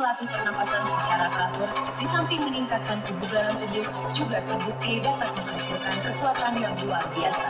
melatih pernapasan secara teratur, di samping meningkatkan kebugaran tubuh, juga terbukti dapat menghasilkan kekuatan yang luar biasa.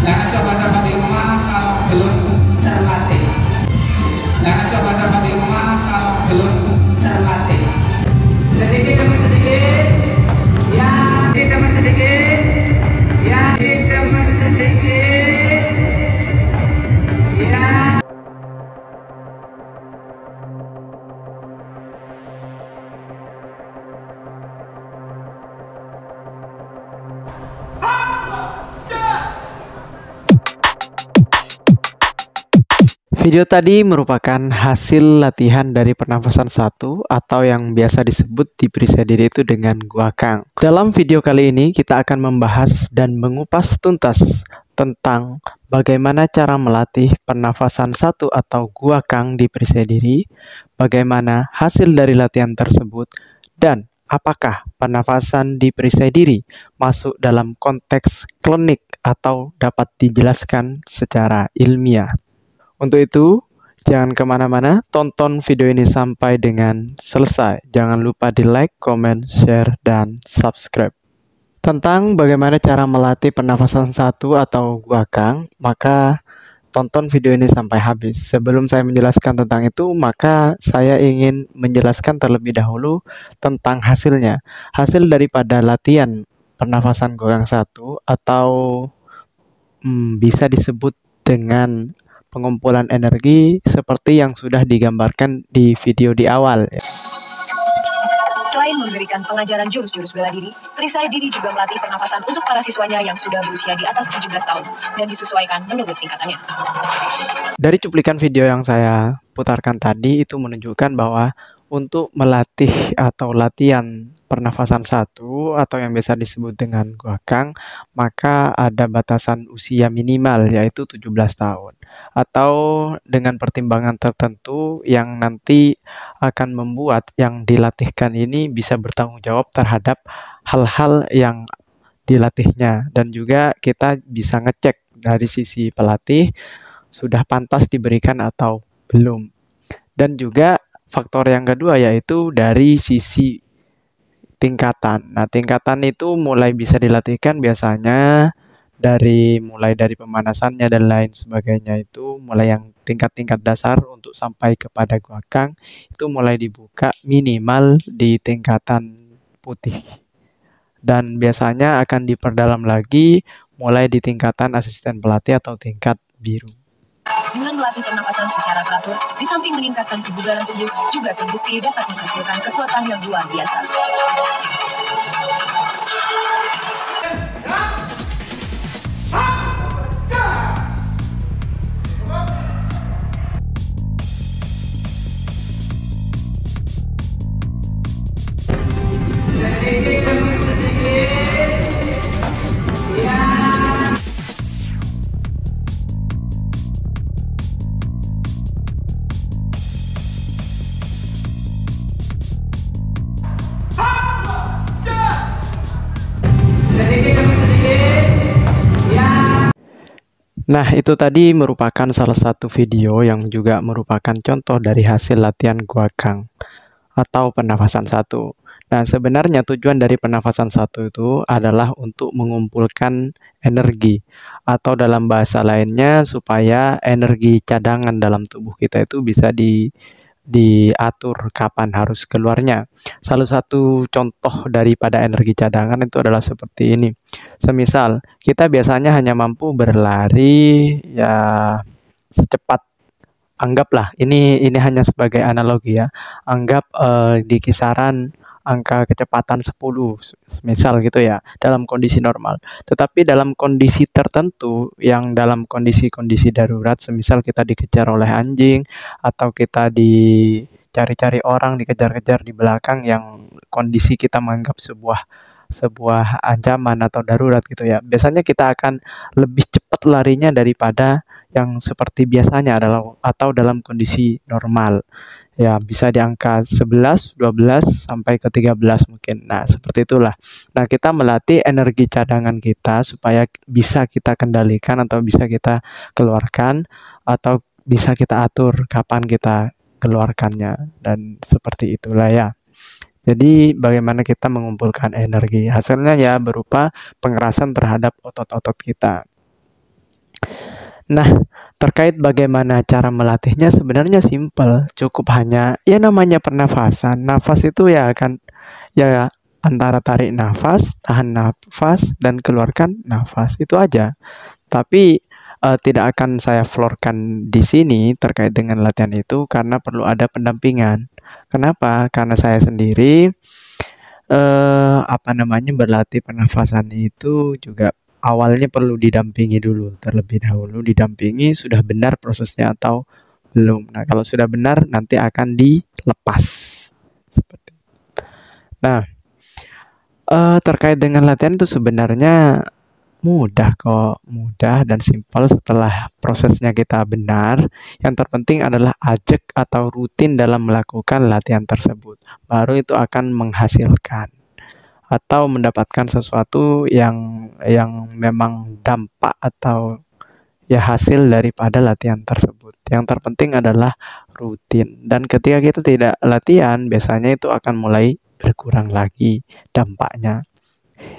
Jangan coba-coba di rumah kalau belum terlatih. Jangan coba-coba di rumah kalau belum terlatih. Sedikit demi sedikit, ya, sedikit demi sedikit, ya, sedikit demi sedikit, ya. Video tadi merupakan hasil latihan dari pernafasan 1 atau yang biasa disebut di perisai diri itu dengan guakang. Dalam video kali ini kita akan membahas dan mengupas tuntas tentang bagaimana cara melatih pernafasan 1 atau guakang di perisai diri, bagaimana hasil dari latihan tersebut, dan apakah pernafasan di perisai diri masuk dalam konteks klinik atau dapat dijelaskan secara ilmiah. Untuk itu, jangan kemana-mana, tonton video ini sampai dengan selesai. Jangan lupa di like, comment, share, dan subscribe. Tentang bagaimana cara melatih pernafasan 1 atau guakang, maka tonton video ini sampai habis. Sebelum saya menjelaskan tentang itu, maka saya ingin menjelaskan terlebih dahulu tentang hasilnya. Hasil daripada latihan pernafasan guakang 1 atau bisa disebut dengan pengumpulan energi seperti yang sudah digambarkan di video di awal. Selain memberikan pengajaran jurus-jurus bela diri, perisai diri juga melatih pernapasan untuk para siswanya yang sudah berusia di atas 17 tahun dan disesuaikan menurut tingkatannya. Dari cuplikan video yang saya putarkan tadi itu menunjukkan bahwa untuk melatih atau latihan pernafasan 1 atau yang biasa disebut dengan guakang, maka ada batasan usia minimal yaitu 17 tahun atau dengan pertimbangan tertentu yang nanti akan membuat yang dilatihkan ini bisa bertanggung jawab terhadap hal-hal yang dilatihnya, dan juga kita bisa ngecek dari sisi pelatih sudah pantas diberikan atau belum. Dan juga faktor yang kedua yaitu dari sisi tingkatan. Nah, tingkatan itu mulai bisa dilatihkan biasanya mulai dari pemanasannya dan lain sebagainya, itu mulai yang tingkat-tingkat dasar untuk sampai kepada guakang itu mulai dibuka minimal di tingkatan putih. Dan biasanya akan diperdalam lagi mulai di tingkatan asisten pelatih atau tingkat biru. Dengan melatih pernapasan secara teratur, di samping meningkatkan kebugaran tubuh, juga terbukti dapat menghasilkan kekuatan yang luar biasa. Nah, itu tadi merupakan salah satu video yang juga merupakan contoh dari hasil latihan guakang atau pernafasan 1. Nah, sebenarnya tujuan dari pernafasan 1 itu adalah untuk mengumpulkan energi, atau dalam bahasa lainnya supaya energi cadangan dalam tubuh kita itu bisa diatur kapan harus keluarnya. Salah satu contoh daripada energi cadangan itu adalah seperti ini. Semisal kita biasanya hanya mampu berlari ya secepat, anggaplah ini hanya sebagai analogi ya. Anggap di kisaran angka kecepatan 10 misal gitu ya, dalam kondisi normal. Tetapi dalam kondisi tertentu yang dalam kondisi-kondisi darurat, semisal kita dikejar oleh anjing atau kita dicari-cari orang, dikejar-kejar di belakang yang kondisi kita menganggap sebuah ancaman atau darurat gitu ya. Biasanya kita akan lebih cepat larinya daripada yang seperti biasanya atau dalam kondisi normal. Ya, bisa di angka 11, 12 sampai ke 13 mungkin. Nah, seperti itulah. Nah, kita melatih energi cadangan kita supaya bisa kita kendalikan atau bisa kita keluarkan atau bisa kita atur kapan kita keluarkannya, dan seperti itulah ya. Jadi bagaimana kita mengumpulkan energi? Hasilnya ya berupa pengerasan terhadap otot-otot kita. Nah, terkait bagaimana cara melatihnya sebenarnya simpel, cukup hanya ya namanya pernafasan. Nafas itu ya akan ya antara tarik nafas, tahan nafas, dan keluarkan nafas. Itu aja. Tapi tidak akan saya florkan di sini terkait dengan latihan itu karena perlu ada pendampingan. Kenapa? Karena saya sendiri berlatih pernafasan itu juga awalnya perlu didampingi dulu, terlebih dahulu didampingi sudah benar prosesnya atau belum. Nah, kalau sudah benar nanti akan dilepas. Seperti. Nah, terkait dengan latihan itu sebenarnya mudah kok, mudah dan simpel setelah prosesnya kita benar. Yang terpenting adalah ajak atau rutin dalam melakukan latihan tersebut. Baru itu akan menghasilkan atau mendapatkan sesuatu yang memang dampak atau ya hasil daripada latihan tersebut. Yang terpenting adalah rutin. Dan ketika kita tidak latihan, biasanya itu akan mulai berkurang lagi dampaknya.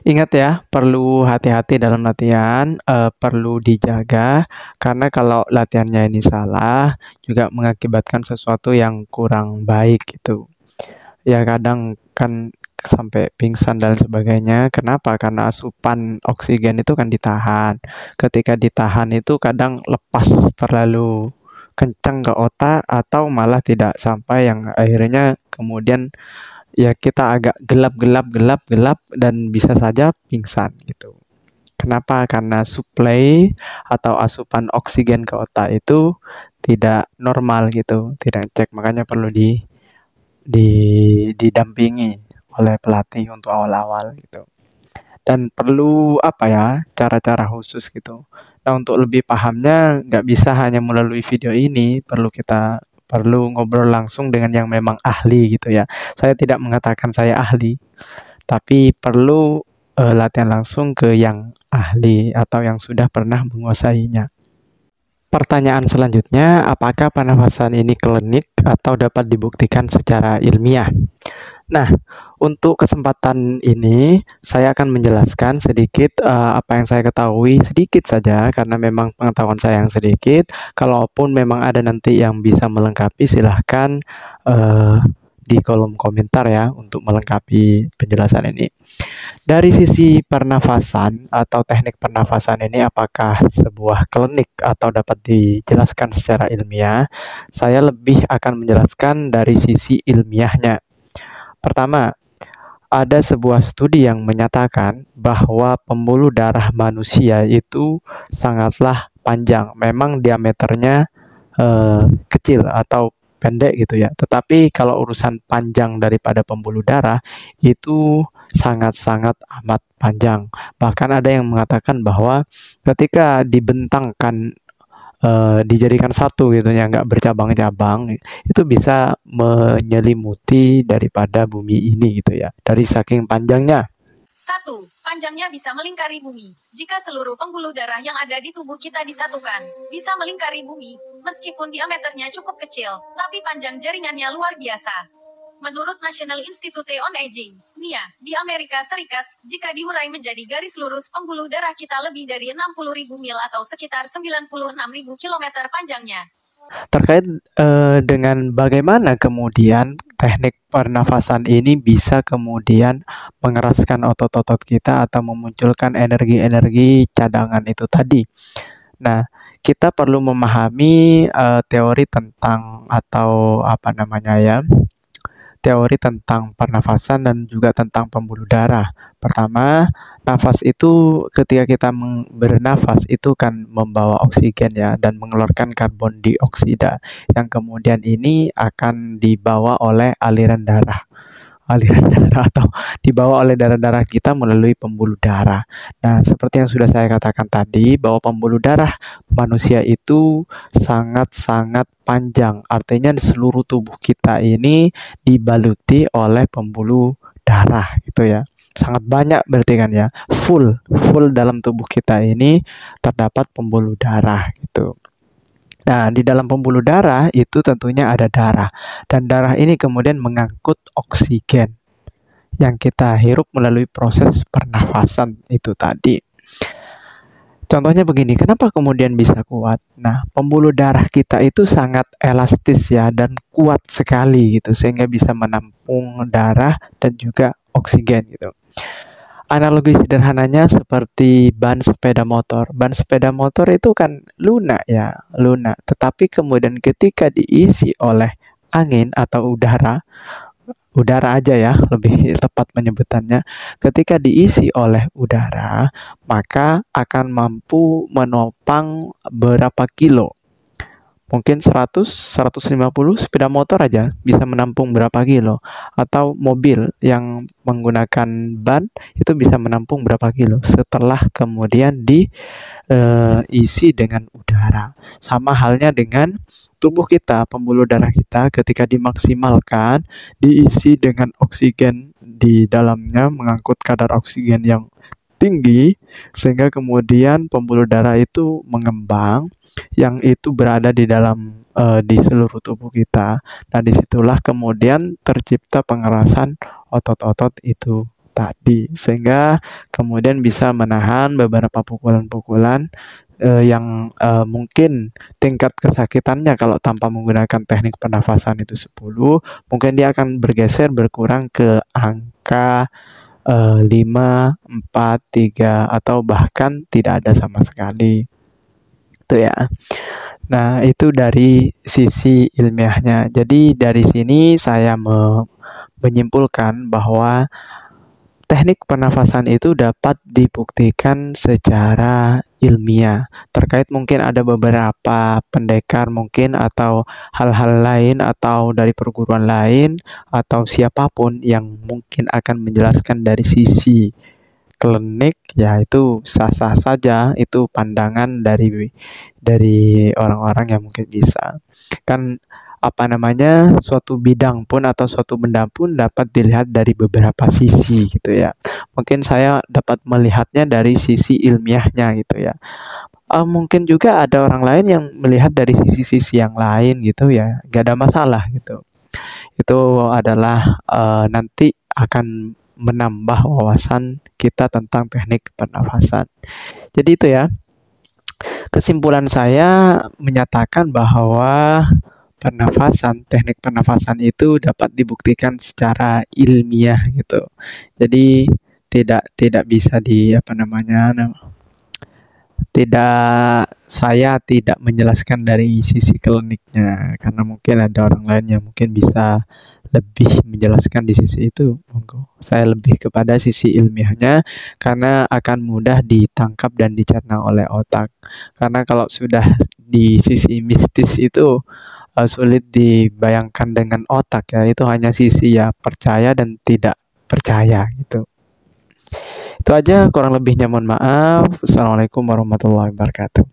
Ingat ya, perlu hati-hati dalam latihan, perlu dijaga, karena kalau latihannya ini salah, juga mengakibatkan sesuatu yang kurang baik gitu. Ya kadang kan sampai pingsan dan sebagainya. Kenapa? Karena asupan oksigen itu kan ditahan. Ketika ditahan itu kadang lepas terlalu kencang ke otak atau malah tidak sampai yang akhirnya kemudian ya kita agak gelap dan bisa saja pingsan gitu. Kenapa? Karena suplai atau asupan oksigen ke otak itu tidak normal gitu, tidak cek. Makanya perlu didampingi oleh pelatih untuk awal-awal gitu. Dan perlu cara-cara khusus gitu. Nah, untuk lebih pahamnya nggak bisa hanya melalui video ini, perlu ngobrol langsung dengan yang memang ahli gitu ya. Saya tidak mengatakan saya ahli, tapi perlu latihan langsung ke yang ahli atau yang sudah pernah menguasainya. Pertanyaan selanjutnya, apakah pernafasan ini klinik atau dapat dibuktikan secara ilmiah? Nah, untuk kesempatan ini saya akan menjelaskan sedikit apa yang saya ketahui sedikit saja karena memang pengetahuan saya yang sedikit. Kalaupun memang ada nanti yang bisa melengkapi, silahkan di kolom komentar ya untuk melengkapi penjelasan ini. Dari sisi pernafasan atau teknik pernafasan ini apakah sebuah klinik atau dapat dijelaskan secara ilmiah? Saya lebih akan menjelaskan dari sisi ilmiahnya. Pertama, ada sebuah studi yang menyatakan bahwa pembuluh darah manusia itu sangatlah panjang. Memang diameternya kecil atau pendek gitu ya. Tetapi kalau urusan panjang daripada pembuluh darah itu sangat-sangat amat panjang. Bahkan ada yang mengatakan bahwa ketika dibentangkan dijadikan satu gitu ya, nggak bercabang-cabang, itu bisa menyelimuti daripada bumi ini gitu ya, dari saking panjangnya. 1. Panjangnya bisa melingkari bumi. Jika seluruh pembuluh darah yang ada di tubuh kita disatukan, bisa melingkari bumi, meskipun diameternya cukup kecil, tapi panjang jaringannya luar biasa. Menurut National Institute on Aging, NIA, di Amerika Serikat, jika diurai menjadi garis lurus pembuluh darah kita lebih dari 60.000 mil atau sekitar 96.000 kilometer panjangnya. Terkait dengan bagaimana kemudian teknik pernafasan ini bisa kemudian mengeraskan otot-otot kita atau memunculkan energi-energi cadangan itu tadi. Nah, kita perlu memahami teori tentang atau teori tentang pernafasan dan juga tentang pembuluh darah. Pertama, nafas itu ketika kita bernafas itu kan membawa oksigen ya dan mengeluarkan karbon dioksida yang kemudian ini akan dibawa oleh aliran darah aliran darah atau dibawa oleh darah-darah kita melalui pembuluh darah. Nah, seperti yang sudah saya katakan tadi, bahwa pembuluh darah manusia itu sangat-sangat panjang. Artinya di seluruh tubuh kita ini dibaluti oleh pembuluh darah gitu ya. Sangat banyak berarti kan ya. Full dalam tubuh kita ini terdapat pembuluh darah gitu. Nah, di dalam pembuluh darah itu tentunya ada darah. Dan darah ini kemudian mengangkut oksigen yang kita hirup melalui proses pernafasan itu tadi. Contohnya begini, kenapa kemudian bisa kuat? Nah, pembuluh darah kita itu sangat elastis ya dan kuat sekali gitu sehingga bisa menampung darah dan juga oksigen gitu. Analogi sederhananya seperti ban sepeda motor. Ban sepeda motor itu kan lunak ya, lunak. Tetapi kemudian ketika diisi oleh angin atau udara aja ya, lebih tepat penyebutannya. Ketika diisi oleh udara, maka akan mampu menopang berapa kilo. Mungkin 100, 150 sepeda motor aja bisa menampung berapa kilo. Atau mobil yang menggunakan ban itu bisa menampung berapa kilo setelah kemudian diisi dengan udara. Sama halnya dengan tubuh kita, pembuluh darah kita ketika dimaksimalkan, diisi dengan oksigen di dalamnya, mengangkut kadar oksigen yang tinggi, sehingga kemudian pembuluh darah itu mengembang, yang itu berada di dalam di seluruh tubuh kita. Nah, disitulah kemudian tercipta pengerasan otot-otot itu tadi, sehingga kemudian bisa menahan beberapa pukulan-pukulan yang mungkin tingkat kesakitannya kalau tanpa menggunakan teknik pernafasan itu 10, mungkin dia akan berkurang ke angka 5, 4, 3, atau bahkan tidak ada sama sekali. Itu ya. Nah, itu dari sisi ilmiahnya. Jadi dari sini saya menyimpulkan bahwa teknik pernafasan itu dapat dibuktikan secara ilmiah. Terkait mungkin ada beberapa pendekar mungkin atau hal-hal lain atau dari perguruan lain atau siapapun yang mungkin akan menjelaskan dari sisi klinik, ya itu sah-sah saja, itu pandangan dari orang-orang yang mungkin bisa. Kan suatu bidang pun atau suatu benda pun dapat dilihat dari beberapa sisi gitu ya. Mungkin saya dapat melihatnya dari sisi ilmiahnya gitu ya. Mungkin juga ada orang lain yang melihat dari sisi-sisi yang lain gitu ya, gak ada masalah gitu. Itu adalah nanti akan menambah wawasan kita tentang teknik pernafasan. Jadi itu ya, kesimpulan saya menyatakan bahwa teknik pernafasan itu dapat dibuktikan secara ilmiah gitu. Jadi tidak bisa saya tidak menjelaskan dari sisi kliniknya karena mungkin ada orang lain yang mungkin bisa lebih menjelaskan di sisi itu. Monggo. Saya lebih kepada sisi ilmiahnya karena akan mudah ditangkap dan dicerna oleh otak. Karena kalau sudah di sisi mistis itu sulit dibayangkan dengan otak ya. Itu hanya sisi ya percaya dan tidak percaya gitu. Itu aja, kurang lebihnya mohon maaf. Assalamualaikum warahmatullahi wabarakatuh.